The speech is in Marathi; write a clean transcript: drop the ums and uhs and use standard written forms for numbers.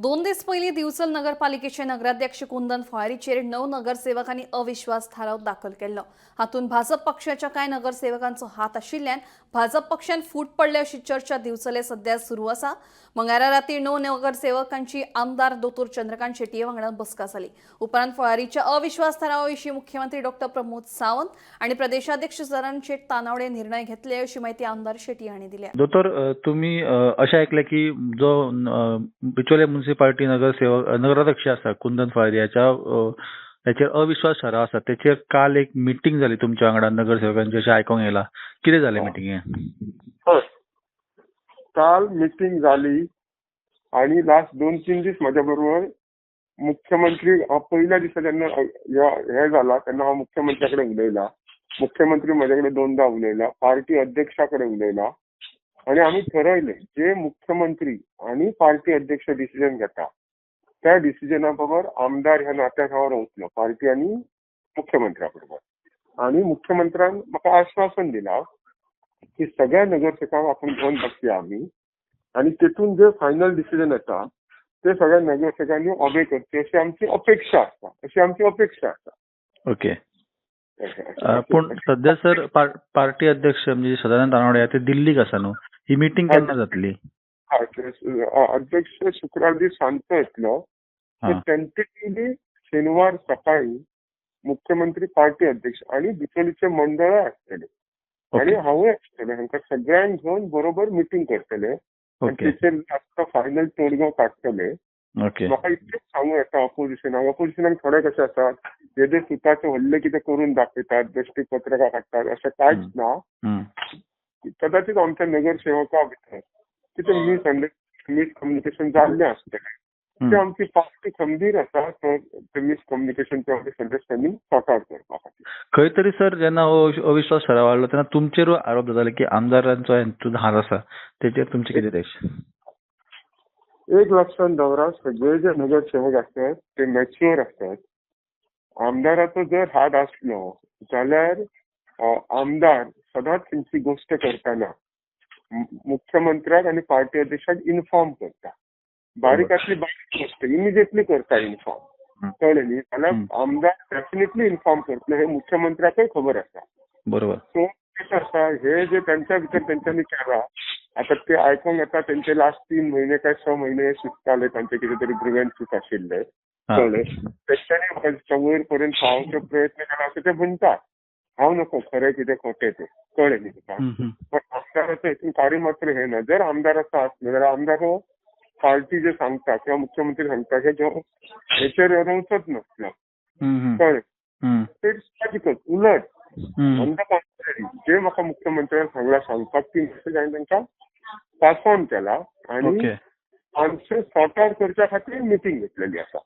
2 दीस पयलीं दिवचल नगरपालिकेचे नगराध्यक्ष कुंदन फुडारीचेर 9 नगरसेवकांनी अविश्वास थाराव दाखल केल्लो। हातूंत भाजप पक्षाच्या कांय नगरसेवकांचो हात आशिल्ल्यान भाजप पक्षान फूट पडले अशी चर्चा दिवचले सध्या सुरू आसा। मंगळारा राती 9 नगरसेवकांची आमदार दोतोर चंद्रकांत शेटये वांगडा बसका जाली। उपरांत फुडारीच्या अविश्वास थारावा विशीं मुख्यमंत्री डॉ. प्रमोद सावंत आणि प्रदेशाध्यक्ष सदानंद तानावडे निर्णय घेतले अशी माहिती आमदार शेटये हांणी दिली। दोतोर, तुम्ही अशें ऐकलें की जो बिचोले म्युनिसिपालिटी नगराध्यक्ष आसा कुंदन फुडारी याचेर अविश्वास थाराव आसा, तेचेर काल एक मिटींग जाली तुमच्या वांगडा नगरसेवकांची अशें आयकोंक येयलां। कितें जालें मिटींगेंत? हय, काल मिटींग जाली आणि लास्ट 2-3 दीस माझ्या बरोबर मुख्यमंत्री पहिल्या दिसा जेन्ना हे जाला तेन्ना हांव मुख्यमंत्र्या कडेन उलयला। मुख्यमंत्री म्हजे कडेन 2दा उलयला, पार्टी अध्यक्षा कडेन उलयला आणि आम्ही ठरयलें जे मुख्यमंत्री आणि पार्टी अध्यक्ष डिसिजन घेता त्या डिसिजना बरोबर आमदार ह्या नात्याक हांव रावतलो, पार्टी आणि मुख्यमंत्र्या बरोबर। आणि मुख्यमंत्र्यान म्हाका आश्वासन दिला की सगळ्या नगरसेवकांक आपण घेवन बसया आम्ही आणि तेतून जे फायनल डिसिजन येता ते सगळ्या नगरसेवकांनी ओबे करचे अशी आमची अपेक्षा आसा। ओके, पण सध्या सर पार्टी अध्यक्ष म्हणजे सदानंद तानावडे ते दिल्लीक आसा न्हू, ही मिटींग केन्ना जातली? अध्यक्ष शुक्रार दीस सांजचो येतलो, टेंटेटिव्हली शेनवार सकाळी मुख्यमंत्री, पार्टी अध्यक्ष आणि बिचोलीचे मंडळ आसतले आणि हांवूय आसतले, हांकां सगळ्यांक घेवन बरोबर मिटींग करतले आणि तेचेर फायनल तोडगो काडटले। म्हाका इतकेच सांगूं येता ऑपोजिशनाक थोडे कशे आसात जे सुताचे व्हडले कितें करून दाखयतात, बेश्टी पत्रकां काडटात, अशें कांयच ना। कदाचित आमच्या नगरसेवका भितर कितें मिसकम्युनिकेशन जाल्लें आसतलें, ते आमची पार्टी खंबीर आसा ते मिसकम्युनिकेशन अंडरस्टँडिंग सॉर्ट आउट करपा खातीर। खंय तरी सर जेन्ना अविश्वास थाराव हाडलो तेन्ना तुमचेरूय आरोप जाताले की आमदारांचो हातूंत हात आसा, तेचेर तुमचें कितें तेश? एक लक्षात दवरा, सगळे जे नगरसेवक असतात ते मॅच्युअर असतात। आमदाराचो जर हात असलो जाल्यार आमदार सदांच तेंची गोष्ट करताना मुख्यमंत्र्याक आणि पार्टी अध्यक्षाक इन्फॉर्म करता, बारीकातली बारीक गोष्ट इमिजिएटली करता इन्फॉर्म, कळ्ळें न्ही? जाल्यार आमदार डेफिनेटली इन्फॉर्म करतले हे मुख्यमंत्र्याकय खबर आसा। बरोबर। सो कशें आसा, हे जे त्यांच्या भितर तेंच्यांनी केला, आता ते आयकोंक येता तेंचे लास्ट 3 महिने काय 6 महिने शिकताले, तांचे कितें तरी ग्रीव्हन्सीस आशिल्ले, कळ्ळें? तेंच्यांनी वयर पर्यंत पावोवचे प्रयत्न केला अशें ते म्हणटात। हांव नको खरें कितें खोटें तें, कळ्ळें न्ही तुका? पण आमदाराचो हितून कार्य मात्र हे ना। जर आमदाराचो आसलो जाल्यार आमदार हो पार्टी जे सांगता किंवा मुख्यमंत्री सांगता हेचेर रवचोच नासलो, कळ्ळें? It's logical. उलट ऑन द कॉन्ट्ररी जे म्हाका मुख्यमंत्र्यान सांगपाक ती मेसेज हांवें तांकां पास ऑन केला आणि आमचे सॉर्ट आउट करच्या खातीर मिटींग घेतलेली आसा।